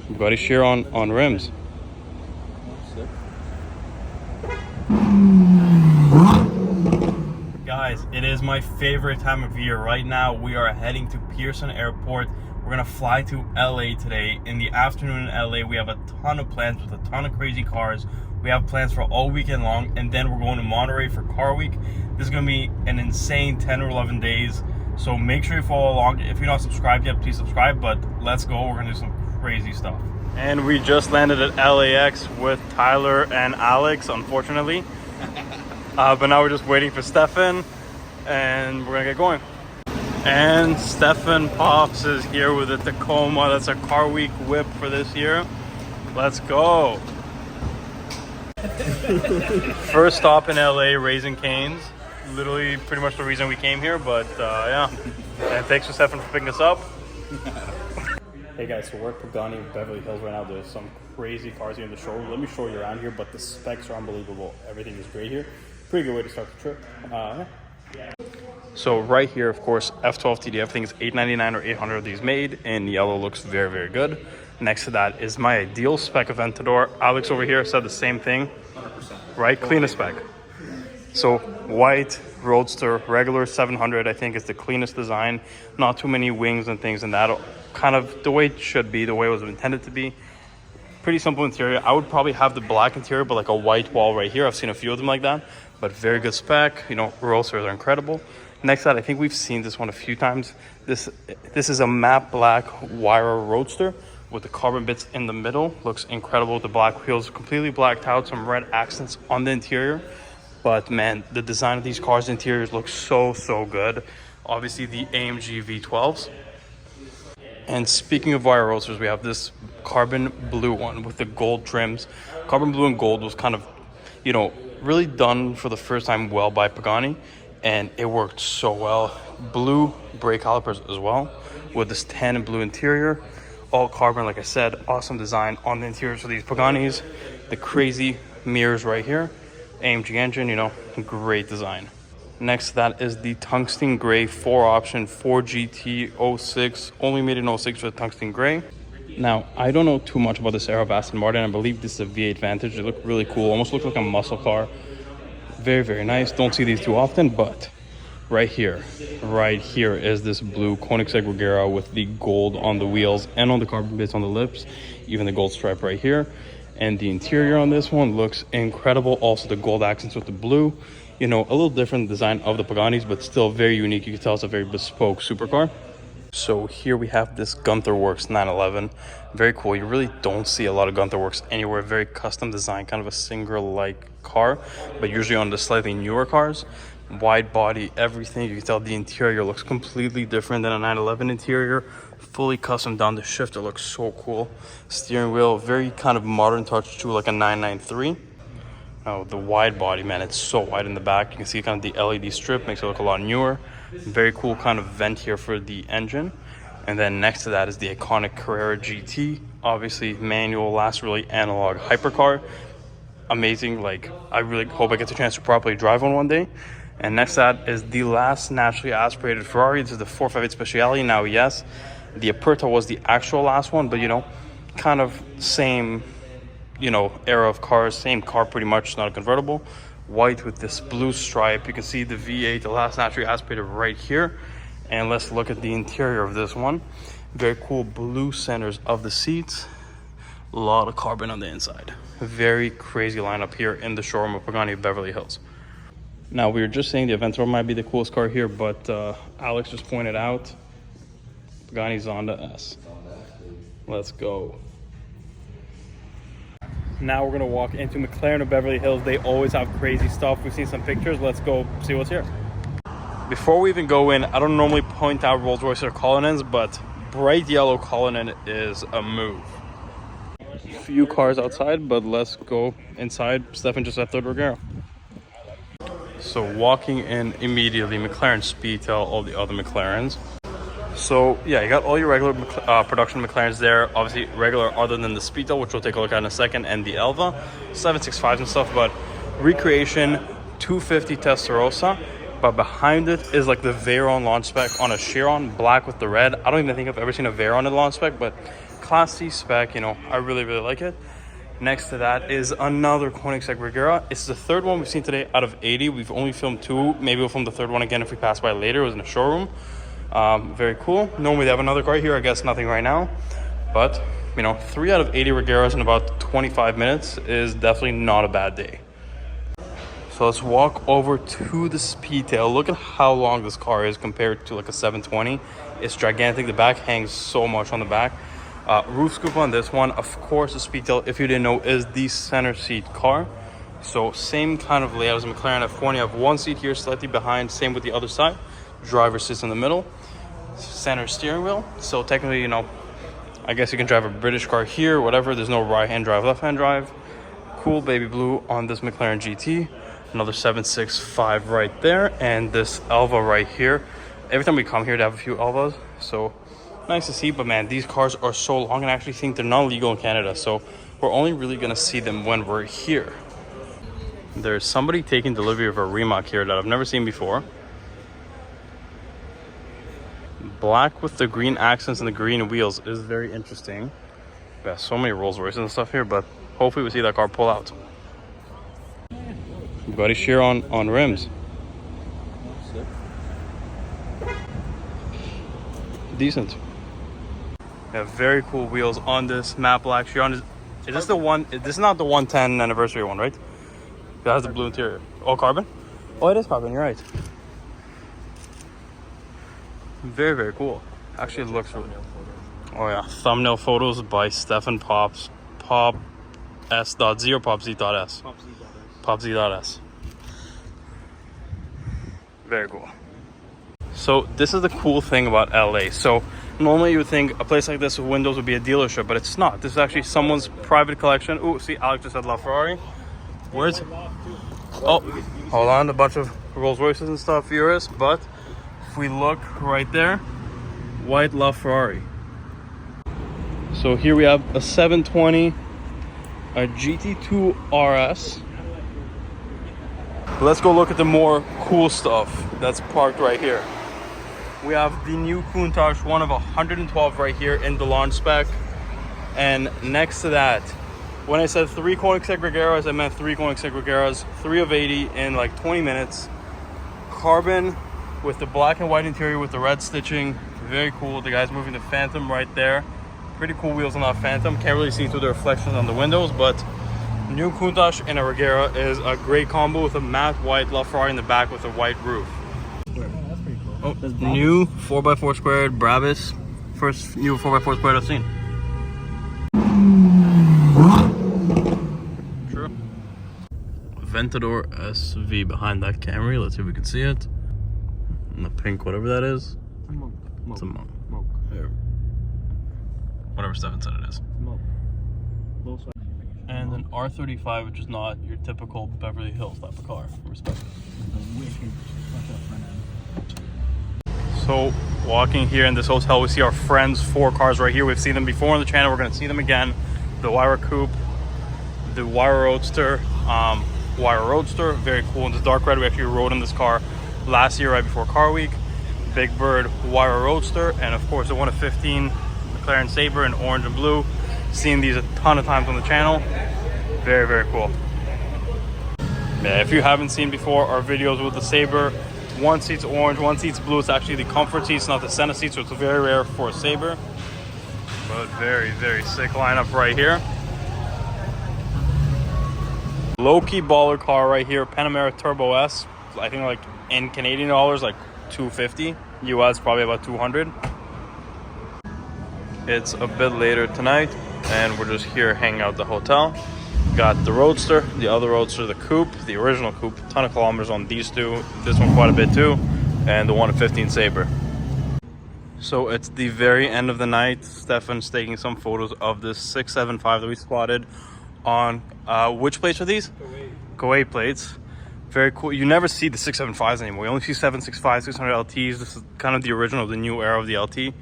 Bugatti Chiron on rims. Guys, it is my favorite time of year. Right now, we are heading to Pearson Airport. We're gonna fly to LA today. In the afternoon in LA, we have a ton of plans with a ton of crazy cars. We have plans for all weekend long, and then we're going to Monterey for Car Week. This is gonna be an insane 10 or 11 days. So make sure you follow along. If you're not subscribed yet, please subscribe, but let's go. We're gonna do some crazy stuff. And we just landed at LAX with Tyler and Alex, unfortunately. But now we're just waiting for Stefan, and we're gonna get going. And Stefan Pops is here with a Tacoma. That's a Car Week whip for this year. Let's go. First stop in LA, Raising Cane's. Literally pretty much the reason we came here, but yeah. And thanks to Stefan for picking us up. Hey guys, so we're at Pagani Beverly Hills right now. There's some crazy cars here in the showroom. Let me show you around here, but the specs are unbelievable. Everything is great here. Pretty good way to start the trip. Yeah. So right here, of course, F12 TD. Everything is $899 or $800 of these made, and yellow looks very, very good. Next to that is my ideal spec Aventador. Alex over here said the same thing. 100%. Right? Cleanest spec. So white, roadster, regular 700, I think is the cleanest design. Not too many wings and things, and that kind of the way it should be, the way it was intended to be. Pretty simple interior. I would probably have the black interior, but like a white wall right here. I've seen a few of them like that, but very good spec. You know, roadsters are incredible. Next to that, I think we've seen this one a few times. This is a matte black Huayra roadster with the carbon bits in the middle. Looks incredible with the black wheels, completely blacked out, some red accents on the interior. But man, the design of these cars' interiors look so, so good. Obviously the AMG V12s. And speaking of Huayra roadsters, we have this carbon blue one with the gold trims. Carbon blue and gold was kind of, you know, really done for the first time well by Pagani, and it worked so well. Blue brake calipers as well with this tan and blue interior. All carbon, like I said, awesome design on the interiors of these Paganis. The crazy mirrors right here. AMG engine, you know, great design. Next to that is the tungsten gray 4-option 4GT06, only made in 06 for the tungsten gray. Now, I don't know too much about this era of Aston Martin. I believe this is a V8 Vantage. They look really cool, almost look like a muscle car. Very, very nice. Don't see these too often, but right here is this blue Koenigsegg Regera with the gold on the wheels and on the carbon bits on the lips, even the gold stripe right here. And the interior on this one looks incredible. Also the gold accents with the blue. You know, a little different design of the Paganis, but still very unique. You can tell it's a very bespoke supercar. So here we have this Gunther Works 911. Very cool. You really don't see a lot of Gunther Works anywhere. Very custom design, kind of a Singer-like car, but usually on the slightly newer cars. Wide body, everything. You can tell the interior looks completely different than a 911 interior. Fully custom down the shifter, looks so cool. Steering wheel, very kind of modern touch to like a 993. Oh, the wide body, man, it's so wide in the back. You can see kind of the LED strip, makes it look a lot newer. Very cool kind of vent here for the engine. And then next to that is the iconic Carrera GT. Obviously manual, last really analog hypercar. Amazing, like I really hope I get the chance to properly drive one day. And next to that is the last naturally aspirated Ferrari. This is the 458 Speciale. Now, yes, the Aperta was the actual last one, but you know, kind of same, you know, era of cars, same car pretty much, not a convertible. White with this blue stripe. You can see the V8, the last naturally aspirated right here. And let's look at the interior of this one. Very cool blue centers of the seats. A lot of carbon on the inside. Very crazy lineup here in the showroom of Pagani Beverly Hills. Now, we were just saying the Aventador might be the coolest car here, but Alex just pointed out Pagani Zonda S. Let's go. Now we're gonna walk into McLaren Beverly Hills. They always have crazy stuff. We've seen some pictures. Let's go see what's here. Before we even go in, I don't normally point out Rolls Royce or Cullinans, but bright yellow Cullinan is a move. Few cars outside, but let's go inside. Stefan just left the Regera. So walking in immediately, McLaren Speedtail, all the other McLarens. So yeah, you got all your regular production McLarens there. Obviously regular other than the Speedtail, which we'll take a look at in a second, and the Elva, 765s and stuff. But recreation 250 Testarossa, but behind it is like the Veyron launch spec on a Chiron, black with the red. I don't even think I've ever seen a Veyron in launch spec, but Class C spec, you know, I really, really like it. Next to that is another Koenigsegg Regera. It's the third one we've seen today out of 80. We've only filmed 2. Maybe we'll film the third one again if we pass by later. It was in a showroom. Very cool. Normally they have another car here. I guess nothing right now. But, you know, 3 out of 80 Regeras in about 25 minutes is definitely not a bad day. So let's walk over to the Speedtail. Look at how long this car is compared to like a 720. It's gigantic. The back hangs so much on the back. Roof scoop on this one. Of course, the Speedtail, if you didn't know, is the center seat car. So same kind of layout as a McLaren F1. You have one seat here slightly behind. Same with the other side. Driver sits in the middle. Center steering wheel. So technically, you know, I guess you can drive a British car here, whatever. There's no right-hand drive, left-hand drive. Cool baby blue on this McLaren GT. Another 765 right there, and this Elva right here. Every time we come here to have a few Elvas, so nice to see. But man, these cars are so long, and I actually think they're not legal in Canada, so we're only really gonna see them when we're here. There's somebody taking delivery of a Rimac here that I've never seen before. Black with the green accents and the green wheels is very interesting. We have so many Rolls Royces and stuff here, but hopefully we see that car pull out. Bugatti Chiron on rims. Decent. We have very cool wheels on this matte black Chiron. Is this the one? This is not the 110 anniversary one, right? That has the blue interior. Oh, carbon? Oh, it is carbon. You're right. Very, very cool. Actually, it looks really. Oh yeah, thumbnail photos by Stefan Pops. Pop S.0 Pop Z.S. Pop Z.S. Very cool. So this is the cool thing about LA. So normally you would think a place like this with windows would be a dealership, but it's not. This is actually someone's private collection. Oh, see, Alex just said La Ferrari. Where's? Oh, hold on, a bunch of Rolls Royces and stuff, Urus. But if we look right there, white La Ferrari. So here we have a 720, a GT2 RS. Let's go look at the more cool stuff that's parked right here. We have the new Countach, one of 112 right here in the launch spec. And next to that, when I said 3 Koenigsegg Regeras, I meant 3 Koenigsegg Regeras, 3 of 80 in like 20 minutes. Carbon with the black and white interior with the red stitching. Very cool. The guy's moving the Phantom right there. Pretty cool wheels on that Phantom. Can't really see through the reflections on the windows, but new Countach and a Regera is a great combo with a matte white LaFerrari in the back with a white roof. Oh, that's pretty cool. Oh, new 4x4 squared Brabus. First new 4x4 squared I've seen. True. Ventador SV behind that Camry. Let's see if we can see it. And the pink, whatever that is. Monk. It's a monk. Monk. There. Whatever Stefan said it is. Monk. And an R35, which is not your typical Beverly Hills type of car. Respect. So, walking here in this hotel, we see our friends' 4 cars right here. We've seen them before on the channel. We're going to see them again. The Huayra Coupe, the Huayra Roadster, very cool in this dark red. We actually rode in this car last year right before Car Week. Big Bird Huayra Roadster, and of course the 1 of 15 Mclaren Sabre in orange and blue. Seen these a ton of times on the channel. Very, very cool. Yeah, if you haven't seen before our videos with the Sabre, one seat's orange, one seat's blue. It's actually the comfort seats, not the center seat, so it's very rare for a Sabre. But very, very sick lineup right here. Low-key baller car right here, Panamera Turbo S. I think like in Canadian dollars, like $250. US probably about 200. It's a bit later tonight, and we're just here hanging out at the hotel. Got the Roadster, the other Roadster, the Coupe, the original Coupe. Ton of kilometers on these two. This one quite a bit too, and the 1 of 15 Sabre. So it's the very end of the night. Stefan's taking some photos of this 675 that we spotted on which plates are these? Kuwait plates. Very cool. You never see the 675s anymore. You only see 765, 600 LTs. This is kind of the original, the new era of the LT.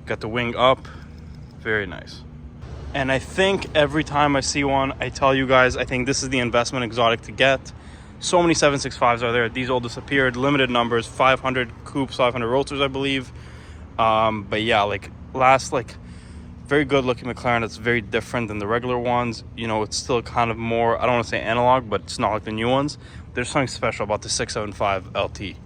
Got the wing up. Very nice. And I think every time I see one, I tell you guys, I think this is the investment exotic to get. So many 765s are there. These all disappeared. Limited numbers. 500 coupes, 500 roadsters, I believe. But yeah, like last like Very good looking McLaren. It's very different than the regular ones. You know, it's still kind of more, I don't want to say analog, but it's not like the new ones. There's something special about the 675 LT.